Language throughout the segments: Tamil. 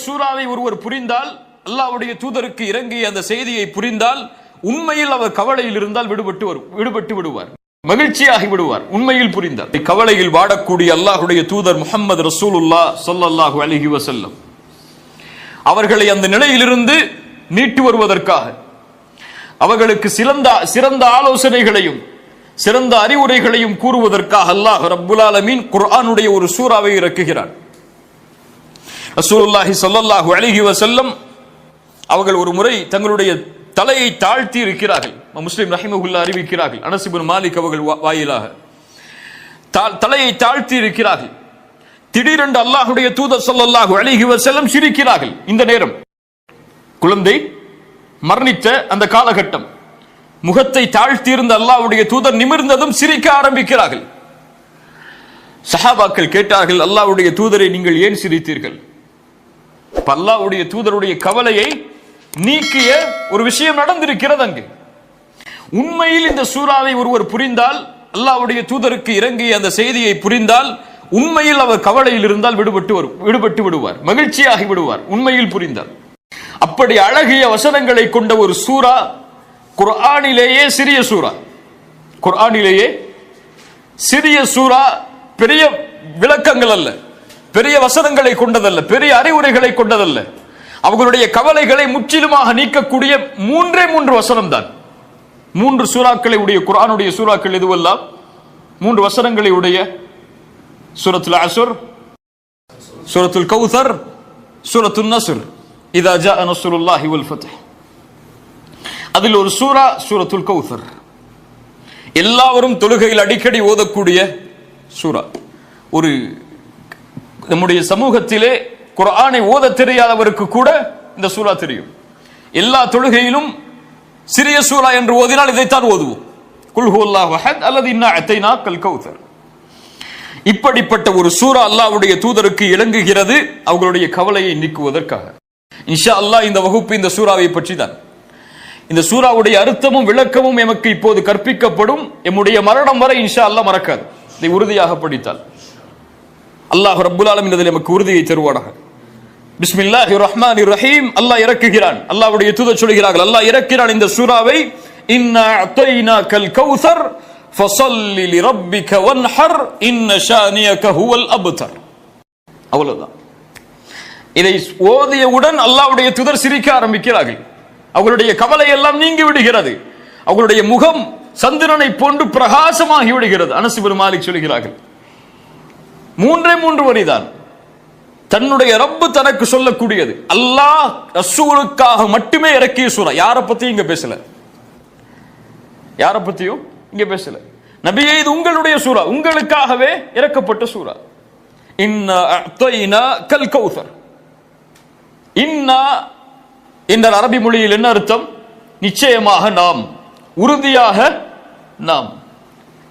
சூராவை ஒருவர் புரிந்தால், அல்லாஹ்வுடைய தூதருக்கு இறங்கிய அந்த செய்தியை புரிந்தால், உண்மையில் அவர் கவலையில் இருந்தால் விடுபட்டு விடுவார், மகிழ்ச்சியாகி விடுவார். உண்மையில் புரிந்தார். கவலையில் வாடக்கூடிய அல்லாஹ்வுடைய தூதர் முஹம்மது ரசூலுல்லாஹ் ஸல்லல்லாஹு அலைஹி வஸல்லம் அவர்களை அந்த நிலையிலிருந்து மீட்டு வருவதற்காக, அவர்களுக்கு சிறந்த ஆலோசனைகளையும் சிறந்த அறிவுரைகளையும் கூறுவதற்காக அல்லாஹ் ரப்புல் ஆலமீன் குர்ஆனுடைய ஒரு சூராவை இறக்குகிறார். ரசூலுல்லாஹி ஸல்லல்லாஹு அலைஹி வஸல்லம் அவர்கள் ஒரு முறை தங்களுடைய தலையை தாழ்த்தி இருக்கிறார்கள். முஸ்லிம் ரஹிமஹுல்லாஹ் அறிவிக்கிறார்கள், அனஸ் இப்னு மாலிக் அவர்கள் வாயிலாக தலையை தாழ்த்தி இருக்கிறார்கள். திடீரென்று அல்லாஹ்வுடைய தூதர் ஸல்லல்லாஹு அலைஹி வஸல்லம் சிரிக்கிறார்கள். இந்த நேரம் குழந்தை மரணித்த அந்த காலகட்டம், முகத்தை தாழ்த்தி இருந்த அல்லாஹ்வுடைய தூதர் நிமிர்ந்ததும் சிரிக்க ஆரம்பிக்கிறார்கள். சஹாபாக்கள் கேட்டார்கள், அல்லாஹ்வுடைய தூதரை நீங்கள் ஏன் சிரித்தீர்கள்? அல்லாஹ்வுடைய தூதருடைய கவலையை நீக்கிய ஒரு விஷயம் நடந்திருக்கிறது அங்கு. உண்மையில் இந்த சூராவை ஒருவர் புரிந்தால், அல்லாஹ்வுடைய தூதருக்கு இறங்கிய அந்த செய்தியை புரிந்தால், உண்மையில் அவர் கவலையில் இருந்தால் விடுபட்டு விடுவார், மகிழ்ச்சியாகி விடுவார். உண்மையில் புரிந்தார். அப்படி அழகிய வசனங்களை கொண்ட ஒரு சூரா, குர்ஆனிலேயே சிறிய சூரா, குர்ஆனிலேயே சிறிய சூரா, பெரிய விளக்கங்கள் அல்ல, பெரிய வசனங்களை கொண்டதல்ல, பெரிய அறிவுரைகளை கொண்டதல்ல. அவர்களுடைய கவலைகளை முற்றிலுமாக நீக்கக்கூடிய மூன்று வசனம் தான். 3 சூறாக்களை உடைய குர்ஆனுடைய சூறாக்கள் எதுவெல்லாம்? 3 வசனங்களை உடைய சூரத்துல் அஸ்ர், சூரத்துல் கௌசர், சூரத்துன் நஸ்ர், இதா ஜாஅ நஸ்ருல்லாஹி வல் ஃபத்ஹ். அதில் ஒரு சூரா சூரத்துல் கௌசர், எல்லாரும் தொழுகையில் அடிக்கடி ஓதக்கூடிய சூரா. ஒரு நம்முடைய சமூகத்திலே குர்ஆனை ஓத தெரியாதவருக்கு கூட இந்த சூரா தெரியும். எல்லா தொழுகையிலும் சிறிய சூரா என்று ஓதினால் இதைத்தான் ஓதுவோம், குல் ஹுவல்லாஹு அஹத் அல்லது இன்னா அத்தைனாக்கல் கௌசர். இப்படிப்பட்ட ஒரு சூரா அல்லாஹ்வுடைய தூதருக்கு இறங்குகிறது, அவர்களுடைய கவலையை நீக்குவதற்காக. இன்ஷா அல்லாஹ் இந்த வகுப்பு இந்த சூராவை பற்றி தான். இந்த சூராவுடைய அர்த்தமும் விளக்கமும் எமக்கு இப்போது கற்பிக்கப்படும். எம்முடைய மரணம் வரை இன்ஷா அல்லாஹ் மறக்காது, இதை உறுதியாக படித்தால். அல்லாஹ் ரப்புல் ஆலமீன் இதில் எமக்கு உறுதியை தருவானாக. பிஸ்மில்லாஹிர் ரஹ்மானிர் ரஹீம். அல்லாஹ் இறக்குகிறான், அல்லாஹ்வுடைய தூதர் சொல்கிறார்கள், அல்லாஹ் இறக்கிறான் இந்த சூராவை, இன்னா அத்தைனாக்கல் கௌசர் ஃபஸல்லி லிரப்பிக வன்ஹர் இன்ன ஷானியக ஹுவல் அப்தர். அவ்வளவுதான். இதை ஓதியவுடன் அல்லாஹ்வுடைய தூதர் சிரிக்க ஆரம்பிக்கிறார்கள். அவர்களுடைய கவலை எல்லாம் நீங்கி விடுகிறது. அவர்களுடைய முகம் சந்திரனை போன்று பிரகாசமாகி விடுகிறது. அனஸ் இப்னு மாலிக் சொல்கிறார்கள், 3 வரிதான் தன்னுடைய ரப்பு தனக்கு சொல்லக்கூடியது. அல்லாஹ் ரசூலுக்காக மட்டுமே இறக்கிய சூரா. யாரை பத்தியும் இங்க பேசல, யாரை பத்தியும் இங்க பேசல. நபியே, இது உங்களுடைய சூரா, உங்களுக்காகவே இறக்கப்பட்ட சூரா. இன்னா அத்தைனாக்கல் கௌசர். இன்னா என்ற அரபி மொழியில் என்ன அர்த்தம்? நிச்சயமாக நாம், உறுதியாக நாம்.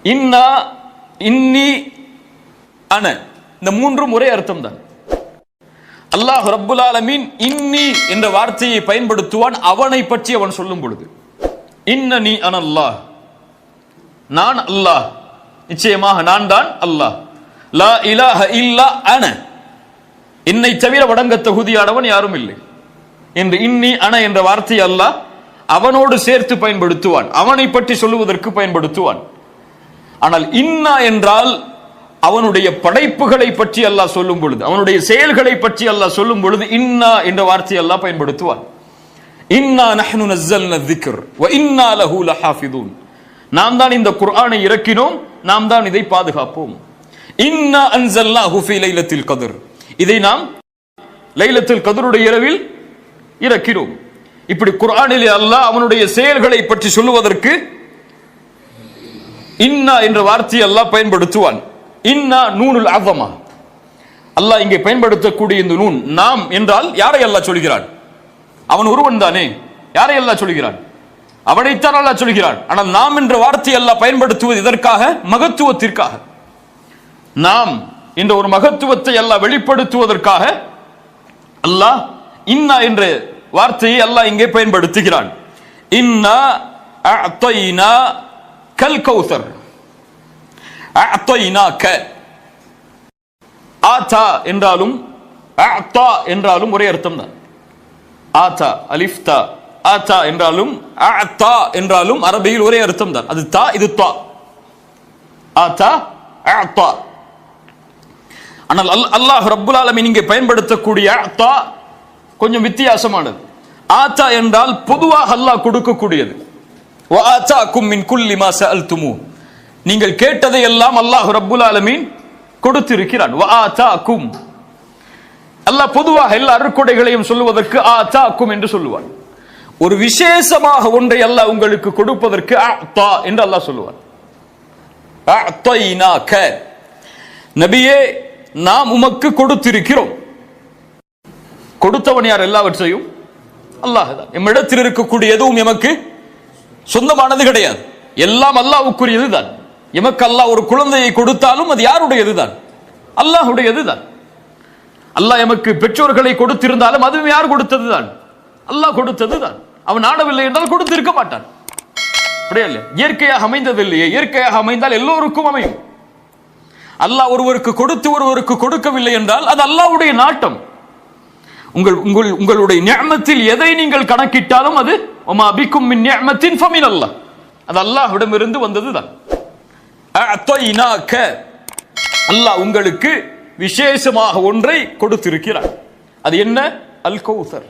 இன்னா, இன்னி, அன, இந்த 3 முறை அர்த்தம் தான். அல்லாஹ் ரப்புல் ஆலமீன் இன்னி என்ற வார்த்தையை பயன்படுத்துவான் அவனை பற்றி அவன் சொல்லும் பொழுது. இன்னனி அனல்லாஹ், நான் அல்லாஹ், நிச்சயமாக நான் தான் அல்லாஹ். லா இலாஹ இல்லா அன, என்னை தவிர வணங்க தகுதியானவன் யாரும் இல்லை என்று இன்னி அன என்ற வார்த்தை அல்லாஹ் அவனோடு சேர்த்து பயன்படுத்துவான், அவனை பற்றி சொல்லுவதற்கு பயன்படுத்துவான். ஆனால் இன்னா என்றால் அவனுடைய படைப்புகளை பற்றி அல்லாஹ் சொல்லும் பொழுது, அவனுடைய செயல்களை பற்றி அல்லாஹ் சொல்லும் பொழுது இன்னா என்ற வார்த்தை அல்லாஹ் பயன்படுத்துவான். இன்னா நஹ்னு நஸ்ஸல்னா ذிக்ர் வ இன்னா லஹு லஹாஃபிதூன். நாம் தான் இந்த குர்ஆனை இறக்கினோம், நாம் தான் இதை பாதுகாப்போம். இன்னா அன்ஸல்னாஹு ஃபீ லைலத்தில் கத்ர், இதை நாம் லைலத்துல் கத்ருடைய இரவில் இறக்கினோம். இப்படி குர்ஆனிலே அல்லாஹ் அவனுடைய செயல்களை பற்றி சொல்லுவதற்கு இன்னா என்ற வார்த்தையை அல்லாஹ் பயன்படுத்துவான். இன்னா நூனுல் அஸமா, அல்லாஹ் இங்கே பயன்படுத்தக்கூடிய இந்த நூன் நாம் என்றால் யாரை அல்லாஹ் சொல்கிறான்? அவன் ஒருவன் தானே. யாரை அல்லாஹ் சொல்கிறான்? அவனைத்தான் அல்லாஹ் சொல்கிறான். ஆனால் நாம் என்ற வார்த்தை அல்லாஹ் பயன்படுத்துவது இதற்காக, மகத்துவத்திற்காக. நாம் என்ற ஒரு மகத்துவத்தை அல்லாஹ் வெளிப்படுத்துவதற்காக அல்லாஹ் இன்னா என்ற வார்த்தையை அல்லாஹ் இங்கே பயன்படுத்துகிறான். இன்னா அஅத்தைனா கல் கௌசர். அஅத்தைனாக, ஆதா என்றாலும் அத்தா என்றாலும் ஒரே அர்த்தம் தான். ஆத்தா அலிஃப் தா, ஆத்தா என்றாலும் அத்தா என்றாலும் அரபியில் ஒரே அர்த்தம் தான். அது தா, இது தா. ஆத்தா அத்தா. ஆனால் அல்லாஹ் ரப்புல் ஆலமீன் இங்கே பயன்படுத்தக்கூடிய அத்தா கொஞ்சம் வித்தியாசமானது. ஆத்தா என்றால் பொதுவாக அல்லாஹ் கொடுக்கக்கூடியது. வ ஆதாக்கும் மின் குல்லி மா சஅல்துமூ, நீங்கள் கேட்டதை எல்லாம் அல்லாஹ் ரப்புல் ஆலமீன் கொடுத்திருக்கிறான். வ ஆதாக்கும், அல்லாஹ் பொதுவாக எல்லா அருட்கொடைகளையும் சொல்லுவதற்கு ஆதாக்கும் என்று சொல்லுவான். ஒரு விசேஷமாக ஒன்றை அல்லாஹ் உங்களுக்கு கொடுப்பதற்கு அத்தா என்று அல்லாஹ் சொல்லுவான். அத்தைனாக, நபியே நாம் உமக்கு கொடுத்திருக்கிறோம். கொடுத்தவன் யார்? எல்லாவற்றையும் அல்லாஹ் தான். எம்மிடத்தில் இருக்கக்கூடிய எதுவும் எமக்கு சொந்தமானது கிடையாது, எல்லாம் அல்லாஹ்வுக்குரியது தான். எமக்கு அல்லாஹ் ஒரு குழந்தையை கொடுத்தாலும் அது யாருடையது தான்? அல்லாஹ்வுடையது தான். அல்லாஹ் எமக்கு பெற்றோர்களை கொடுத்திருந்தாலும் அதுவும் யார் கொடுத்தது தான்? அல்லாஹ் கொடுத்தது தான். அவன் ஆடவில்லை என்றால் கொடுத்திருக்க மாட்டான். அப்படியே இல்லையா? இயற்கையாக அமைந்தது இல்லையே. இயற்கையாக அமைந்தால் எல்லோருக்கும் அமையும். அல்லாஹ் ஒருவருக்கு கொடுத்து ஒருவருக்கு கொடுக்கவில்லை என்றால் அது அல்லாஹ்வுடைய நாட்டம். உங்களுடைய நிஅமத்தில் எதை நீங்கள் கணக்கிட்டாலும் அது வமா பிக்கும் மின் நிஅமத்தின் ஃபமின் அல்லாஹ், அது அல்லாஹ்விடமிருந்து வந்ததுதான். அத்தைனாக, அல்லாஹ் உங்களுக்கு விசேஷமாக ஒன்றை கொடுத்திருக்கிறார். அது என்ன? அல் கௌசர்.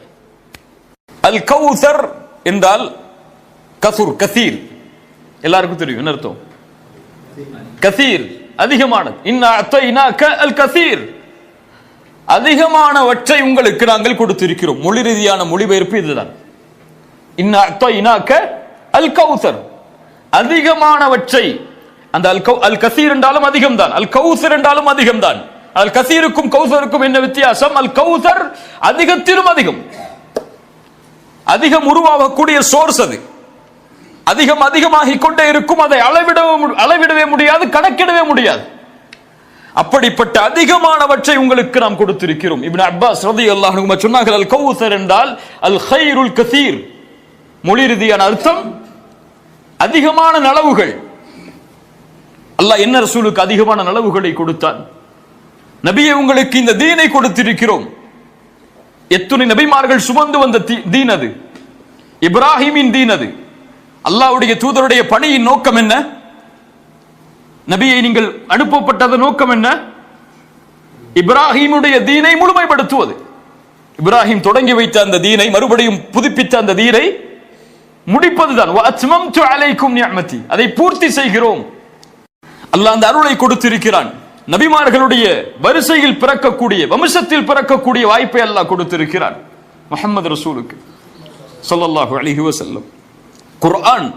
அல் கௌசர் என்றால் கசுர், கசீர். எல்லாருக்கும் தெரியும் என்ன அர்த்தம்? கசீர், அதிகமானது. இன்னா அத்தைனாக அல் கசீர், அதிகமானவற்றை உங்களுக்கு நாங்கள் கொடுத்திருக்கிறோம். மொழி ரீதியான மொழிபெயர்ப்பு இதுதான். இன்னா அத்தைனாக அல் கௌசர், அதிகமானவற்றை. அந்த அல் கசீர் என்றாலும் அதிகம்தான், அல் கௌசர் என்றாலும் அதிகம்தான். அல் கசீருக்கும் கௌசருக்கும் என்ன வித்தியாசம்? அல் கௌசர் அதிகத்திலும் அதிகம், அதிகம் உருவாகக்கூடிய சோர்ஸ். அது அதிகம் அதிகமாகிக் கொண்டே இருக்கும். அதை அளவிடவே முடியாது, கணக்கிடவே முடியாது. அப்படிப்பட்ட அதிகமானவற்றை உங்களுக்கு நாம் கொடுத்திருக்கிறோம். இப்னு அப்பாஸ் ரலியல்லாஹு அன்ஹு சொன்னார்கள், அல் கௌசர் என்றால் அல் கைருல் கசீர். மொழி ரீதியான அர்த்தம் அதிகமான நலவுகள். அல்லாஹ் என்ன ரசூலுக்கு அதிகமான நலவுகளை கொடுத்தான்? நபியே உங்களுக்கு இந்த தீனை கொடுத்திருக்கிறோம். எத்துணை நபிமார்கள் சுமந்து வந்த தீன் அது, இப்ராஹிமின் தீன் அது. அல்லாஹ்வுடைய தூதருடைய பணியின் நோக்கம் என்ன? நபியை நீங்கள் அனுப்பப்பட்டது நோக்கம் என்ன? இப்ராஹிமுடைய தீனை முழுமைப்படுத்துவது. இப்ராஹிம் தொடங்கி வைத்த அந்த தீனை மறுபடியும் புதுப்பித்த அந்த தீனை முடிப்பதுதான். வஅத்மம்து அலைக்கும் நிஅமதி, அதை பூர்த்தி செய்கிறோம். அல்லாஹ் அந்த அருளை கொடுத்திருக்கிறான். நபிமார்களுடைய வரிசையில் பிறக்கக்கூடிய, வம்சத்தில் பிறக்கக்கூடிய வாய்ப்பை அல்லாஹ் கொடுத்திருக்கிறான் முஹம்மது ரசூலுக்கு ஸல்லல்லாஹு அலைஹி வஸல்லம். குர்ஆன்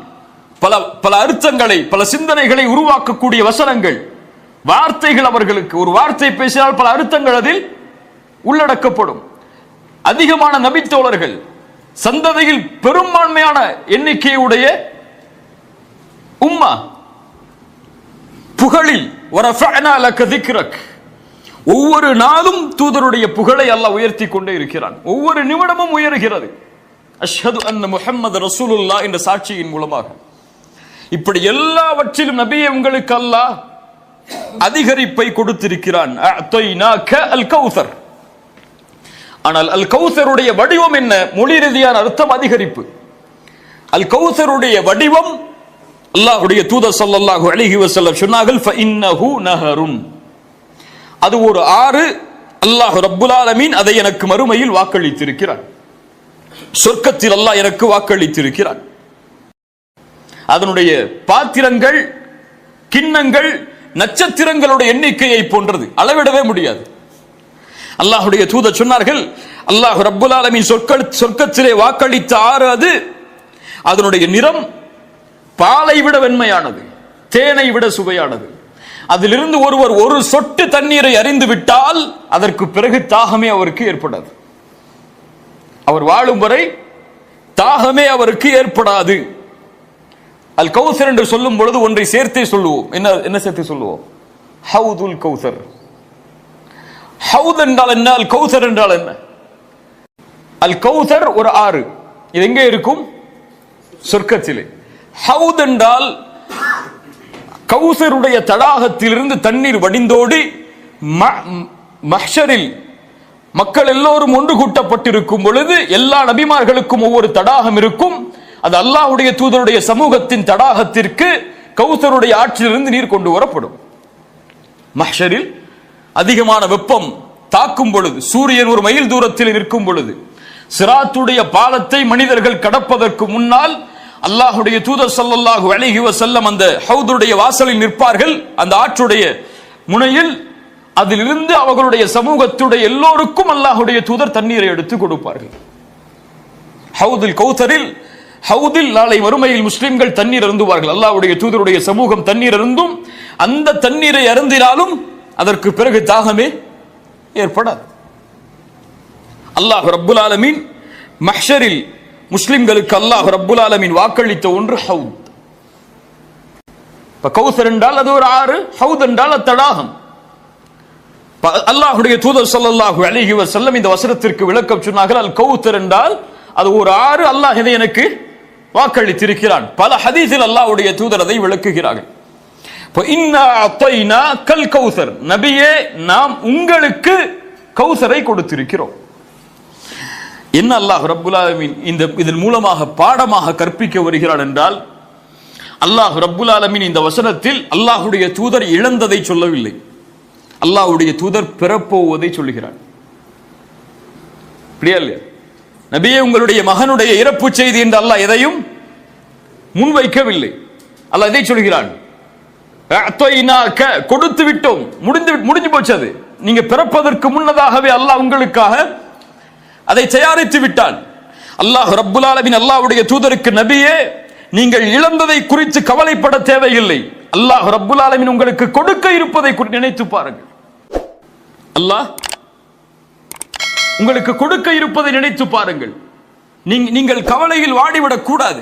பல பல அர்த்தங்களை, பல சிந்தனைகளை உருவாக்கக்கூடிய வசனங்கள், வார்த்தைகள். அவர்களுக்கு ஒரு வார்த்தை பேசினால் பல அர்த்தங்கள் அதில் உள்ளடக்கப்படும். அதிகமான நபித்தோழர்கள், சந்ததியில் பெரும்பான்மையான எண்ணிக்கையுடைய உம்மா, புகழில் வரஃபஅனா லக திக்ரக், ஒவ்வொரு நாளும் தூதருடைய புகழை அல்லாஹ் உயர்த்தி கொண்டே இருக்கிறான். ஒவ்வொரு நிமிடமும் உயர்கிறது. அஷ்ஹது அன்ன முஹம்மது ரசூலுல்லாஹ் என்ற சாட்சியின் மூலமாக. இப்படி எல்லாவற்றிலும் நபியே உங்களுக்கு அல்லாஹ் அதிகரிப்பை கொடுத்திருக்கிறான். அத்தைனாக அல் கௌசர். ஆனால் அல் கௌசருடைய வடிவம் என்ன? மொழி ரீதியான அர்த்தம் அதிகரிப்பு. அல் கௌசருடைய வடிவம், அல்லாஹ்வுடைய தூதர் ஸல்லல்லாஹு அலைஹி வஸல்லம் சொன்னார்கள், ஃபஇன்னஹு நஹருன், அது ஒரு ஆறு. அல்லாஹ் ரப்புல் ஆலமீன் அதை எனக்கு மறுமையில் வாக்களித்திருக்கிறான். சொர்க்கத்தில் அல்லாஹ் எனக்கு வாக்களித்திருக்கிறான். அதனுடைய பாத்திரங்கள், கிண்ணங்கள் நட்சத்திரங்களுடைய எண்ணிக்கையை போன்றது, அளவிடவே முடியாது. அல்லாஹ்வுடைய தூதர் சொன்னார்கள், அல்லாஹ் ரப்புல் ஆலமீன் சொர்க்கத்திலே வாக்களித்த ஆறு அது. அதனுடைய நிறம் பாலை விட வெண்மையானது, தேனை விட சுவையானது. அதிலிருந்து ஒருவர் ஒரு சொட்டு தண்ணீரை அறிந்து விட்டால் அதற்கு பிறகு தாகமே அவருக்கு ஏற்படாது. அவர் வாழும் வரை தாகமே அவருக்கு ஏற்படாது. அல் கௌசர் என்று சொல்லும் பொழுது ஒன்றை சேர்த்தே சொல்லுவோம். என்ன சேர்த்து சொல்லுவோம்? ஹவுதுல் கௌசர். ஹவுத் என்றால் என்ன? அல் கௌசர் என்றால் என்ன? அல் கௌசர் ஒரு ஆறு. இது எங்கே இருக்கும்? சொர்க்கத்திலே. ஹவுத் என்றால் கௌசருடைய தடாகத்திலிருந்து தண்ணீர் வடிந்தோடி மஹ்ஷரில் மக்கள் எல்லோரும் ஒன்று கூட்டப்பட்டிருக்கும் பொழுது எல்லா நபிமார்களுக்கும் ஒவ்வொரு தடாகம் இருக்கும். அது அல்லாஹ்வுடைய தூதருடைய சமூகத்தின் தடாகத்திற்கு கௌசருடைய ஆற்றிலிருந்து நீர் கொண்டு வரப்படும். மஹ்ஷரில் அதிகமான வெப்பம் தாக்கும் பொழுது, சூரியன் ஒரு மைல் தூரத்தில் நிற்கும் பொழுது, சிராத்துடைய பாலத்தை மனிதர்கள் கடப்பதற்கு முன்னால் அல்லாஹ்வுடைய தூதர் ஸல்லல்லாஹு அலைஹி வஸல்லம் அந்த ஹவுதுடைய வாசலில் நிற்பார்கள். அந்த ஆற்றுடைய முனையில் அதிலிருந்து அவர்களுடைய சமூகத்துடைய எல்லோருக்கும் அல்லாஹ்வுடைய தூதர் தண்ணீரை எடுத்து கொடுப்பார்கள். ஹவுதுல் கௌசரில், ஹவுதில் நாளை மறுமையில் முஸ்லிம்கள் தண்ணீர் அருந்துவார்கள். அல்லாஹ்வுடைய தூதருடைய சமூகம் தண்ணீர் அருந்தும். அந்த தண்ணீரை அருந்தினாலும் அதற்கு பிறகு தாகமே ஏற்படாது. அல்லாஹ் ரப்புல் ஆலமீன் மஹ்ஷரில் முஸ்லிம்களுக்கு அல்லாஹ் ரப்புல் ஆலமீன் வாக்களித்த ஒன்று ஹவுத். கௌசர் என்றால் அது ஒரு ஆறு, ஹவுத் என்றால் தடாகம். அல்லாஹ்வுடைய தூதர் ஸல்லல்லாஹு அலைஹி வஸல்லம் இந்த வசனத்திற்கு விளக்கம் சொன்னார்கள். அல் கௌசர் என்றால் அது ஒரு ஆறு, அல்லாஹ் இதை எனக்கு வாக்களித்திருக்கிறான். பல ஹதீஸில் அல்லாஹ்வுடைய தூதர் அதை விளக்குகிறார்கள். நபியே, நாம் உங்களுக்கு கௌசரை கொடுத்திருக்கிறோம். என்ன அல்லாஹ் ரப்புல் ஆலமீன் இதன் மூலமாக பாடமாக கற்பிக்க வருகிறான் என்றால், அல்லாஹ் ரப்புல் ஆலமீன் இந்த வசனத்தில் அல்லாஹ்வுடைய தூதர் இழந்ததை சொல்லவில்லை, அல்லாஹ்வுடைய தூதர் பெறப்போவதை சொல்லுகிறான். நபியே, உங்களுடைய மகனுடைய இறப்பு செய்தி என்று அல்லாஹ் எதையும் முன்வைக்கவில்லை. அல்லாஹ் இதை சொல்கிறான், கொடுத்து விட்டோம், முடிஞ்சு போச்சது. நீங்க பிறப்பதற்கு முன்னதாகவே அல்லாஹ் உங்களுக்காக அதை தயாரித்து விட்டான். அல்லாஹ் ரப்புல் ஆலமீன் அல்லாஹ்வுடைய தூதருக்கு, நபியே, நீங்கள் இழந்ததை குறித்து கவலைப்பட தேவையில்லை, அல்லாஹ் ரப்புல் ஆலமீன் உங்களுக்கு கொடுக்க இருப்பதை நினைத்து பாருங்கள். அல்லாஹ் உங்களுக்கு கொடுக்க இருப்பதை நினைத்து பாருங்கள். நீங்கள் கவலையில் வாடிவிடக் கூடாது.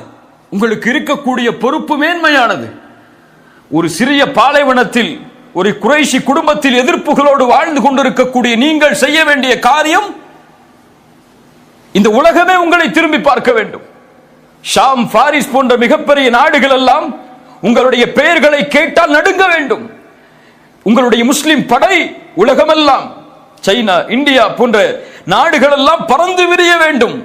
உங்களுக்கு இருக்கக்கூடிய பொறுப்பு மேன்மையானது. ஒரு சிறிய பாலைவனத்தில் ஒரு குறைஷி குடும்பத்தில் எதிர்ப்புகளோடு வாழ்ந்து கொண்டிருக்கக்கூடிய நீங்கள் செய்ய வேண்டிய காரியம், இந்த உலகமே உங்களை திரும்பி பார்க்க வேண்டும். ஷாம், பாரிஸ் போன்ற மிகப்பெரிய நாடுகள் எல்லாம் உங்களுடைய பெயர்களை கேட்டால் நடுங்க வேண்டும். உங்களுடைய முஸ்லிம் படை உலகமெல்லாம், சைனா, இந்தியா போன்ற நாடுகள் எல்லாம் பறந்து விரிய வேண்டும்.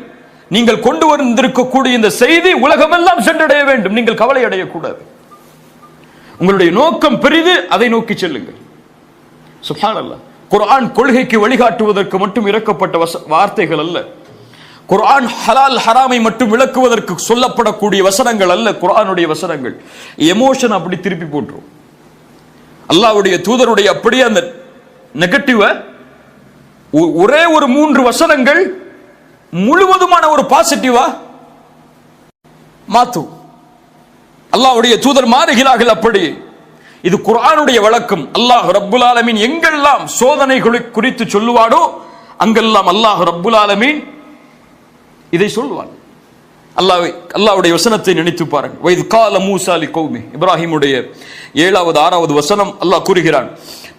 நீங்கள் கொண்டு வந்திருக்கக்கூடிய இந்த செய்தி உலகமெல்லாம் சென்றடைய வேண்டும். நீங்கள் கவலை அடையக்கூடாது. உங்களுடைய நோக்கம் பெரிது, அதை நோக்கி செல்லுங்கள். சுப்ஹானல்லாஹ். குர்ஆன் கொள்கைக்கு வழிகாட்டுவதற்கு மட்டும் இறக்கப்பட்ட வார்த்தைகள் அல்ல. குர்ஆன் ஹலால் ஹராமை மட்டும் விளக்குவதற்கு சொல்லப்படக்கூடிய வசனங்கள் அல்ல. குர்ஆனுடைய வசனங்கள் எமோஷன் அப்படி திருப்பி போட்டுரும். அல்லாஹ்வுடைய தூதருடைய அப்படியே அந்த நெகட்டிவ ஒரே ஒரு 3 வசனங்கள் முழுவதுமான ஒரு பாசிட்டிவா மாத்தும். அல்லாஹ்வுடைய தூதர் மாறுகிறார்கள். அப்படி இது குர்ஆனுடைய வழக்கம். அல்லாஹ் ரப்புல் ஆலமீன் எங்கெல்லாம் சோதனைகளை குறித்து சொல்லுவானோ அங்கெல்லாம் அல்லாஹ் ரப்புல் ஆலமீன் இதை சொல்வான். அல்லாஹ்வுடைய வசனத்தை நினைத்து பாருங்கள். வைத் கால மூசா லிகௌமி, இப்ராஹிமுடைய 7வது 6வது வசனம் அல்லாஹ் கூறுகிறான்,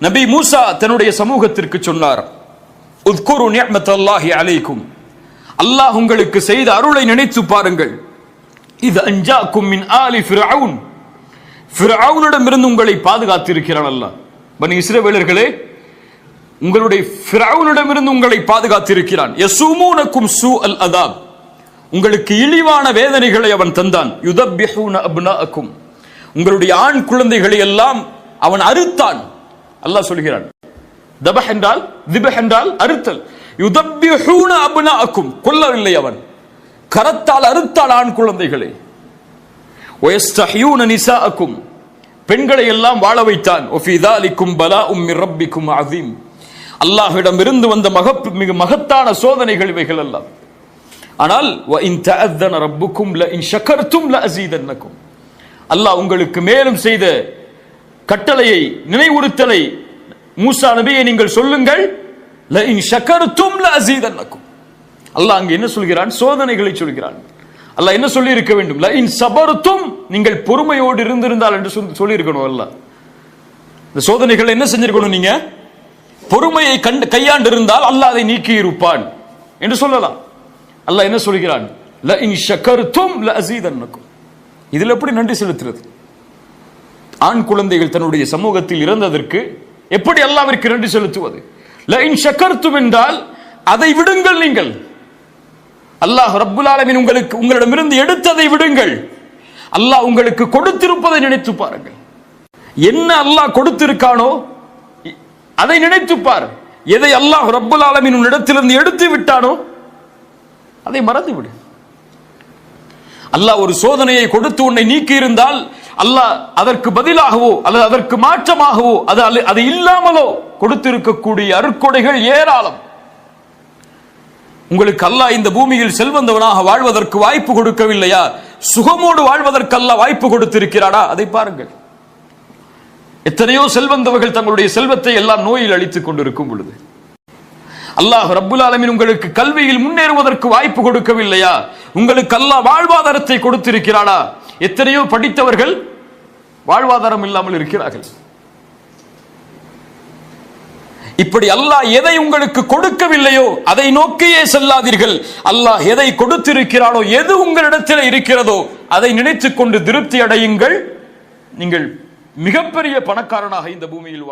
நபி மூசா தன்னுடைய சமூகத்திற்கு சொன்னார், உத்குரு நிஅமத்தல்லாஹி அலைக்கும், அல்லாஹ் உங்களுக்கு செய்த அருளை நினைத்து பாருங்கள். இது அன்ஜாக்கும் மின் ஆலி ஃபிர்அவுன், ஃபிர்அவுனிடமிருந்து உங்களை பாதுகாத்திருக்கிறான் அல்லாஹ். பனி இஸ்ரவேலர்களே, உங்களுடைய ஃபிர்அவுனிடமிருந்து உங்களை பாதுகாத்திருக்கிறான். யஸூமூனக்கும் சூஅல் அதாப், உங்களுக்கு இழிவான வேதனைகளை அவன் தந்தான். யுதப்பிஹூன அப்னாஅக்கும், உங்களுடைய ஆண் குழந்தைகளை எல்லாம் அவன் அறுத்தான். அல்லாஹ் சொல்கிறான், தபஹ் என்றால் திபஹ் என்றால் அறுத்தல். யுதப்பிஹூன அப்னாஅக்கும், கொல்லவில்லை, அவன் கரத்தால் அறுத்தால் ஆண் குழந்தைகளை. வயஸ்தஹியூன நிசாஅக்கும், பெண்களை எல்லாம் வாழ வைத்தான். வஃபீ ذالிக்கும் பலாஉம் மிர் ரப்பிக்கும் அஸீம், அல்லாஹ்விடம் இருந்து வந்த மிக மகத்தான சோதனைகள் இவைகள் எல்லாம். ஆனால் வ இன் தஅذன ரப்புக்கும் ல இன் ஷக்கர்தும் ல அஸீதன்னக்கும், அல்லாஹ் உங்களுக்கு மேலும் செய்த கட்டளையை, நினைவுறுத்தலை, மூசா நபியை நீங்கள் சொல்லுங்கள், ல இன் ஷக்கர்தும் ல அஸீதன்னக்கும். அல்லாஹ் அங்கே என்ன சொல்கிறான்? சோதனைகளை சொல்கிறான். அல்லாஹ் என்ன சொல்லி இருக்க வேண்டும்? ல இன் சபர்தும், நீங்கள் பொறுமையோடு இருந்திருந்தால் என்று சொல்லி இருக்கணும். அல்லாஹ் இந்த சோதனைகள் என்ன செஞ்சிருக்கணும்? நீங்க பொறுமையை கையாண்டு இருந்தால் அல்லாஹ் அதை நீக்கி இருப்பான் என்று சொல்லலாம். அல்லாஹ் என்ன சொல்கிறான்? ல இன் ஷக்கர்தும் ல அஸீதன்னக்கும். இதில் எப்படி நன்றி செலுத்துறது? ஆண் குழந்தைகள் தன்னுடைய சமூகத்தில் இறந்ததற்கு எப்படி அல்லாஹ்விற்கு நன்றி செலுத்துவது? ல இன் ஷக்கர்தும் என்றால் அதை விடுங்கள். நீங்கள் அல்லாஹ் ரப்புல் ஆலமீன் உங்களிடமிருந்து எடுத்ததை விடுங்கள். அல்லாஹ் உங்களுக்கு கொடுத்திருப்பதை நினைத்து பாருங்கள். என்ன அல்லாஹ் கொடுத்திருக்கானோ அதை நினைத்து பார். எதை அல்லாஹ் ரப்புல் ஆலமீன் உன்னிடத்திலிருந்து எடுத்து விட்டானோ அதை மறந்து விடு. அல்லாஹ் ஒரு சோதனையை கொடுத்து உன்னை நீக்கி இருந்தால் அல்லாஹ் அதற்கு பதிலாகவோ அல்லது அதற்கு மாற்றமாகவோ அது இல்லாமலோ கொடுத்திருக்கக்கூடிய அருட்கொடைகள் ஏராளம். உங்களுக்கு அல்லாஹ் இந்த பூமியில் செல்வந்தவனாக வாழ்வதற்கு வாய்ப்பு கொடுக்கவில்லையா? சுகமோடு வாழ்வதற்கு அல்லாஹ் வாய்ப்பு கொடுத்திருக்கிறானா? அதை பாருங்கள். எத்தனையோ செல்வந்தவர்கள் தங்களுடைய செல்வத்தை எல்லாம் நோயில் அழித்துக் கொண்டிருக்கும் பொழுது அல்லாஹ் ரப்புல் ஆலமீன் உங்களுக்கு கல்வியில் முன்னேறுவதற்கு வாய்ப்பு கொடுக்கவில்லையா? உங்களுக்கு அல்லாஹ் வாழ்வாதாரத்தை கொடுத்திருக்கிறானா? எத்தனையோ படித்தவர்கள் வாழ்வாதாரம் இல்லாமல் இருக்கிறார்கள். இப்படி அல்லாஹ் எதை உங்களுக்கு கொடுக்கவில்லையோ அதை நோக்கியே செல்லாதீர்கள். அல்லாஹ் எதை கொடுத்திருக்கிறானோ, எது உங்களிடத்தில் இருக்கிறதோ அதை நினைத்துக் கொண்டு திருப்தி அடையுங்கள். நீங்கள் மிகப்பெரிய பணக்காரனாக இந்த பூமியில்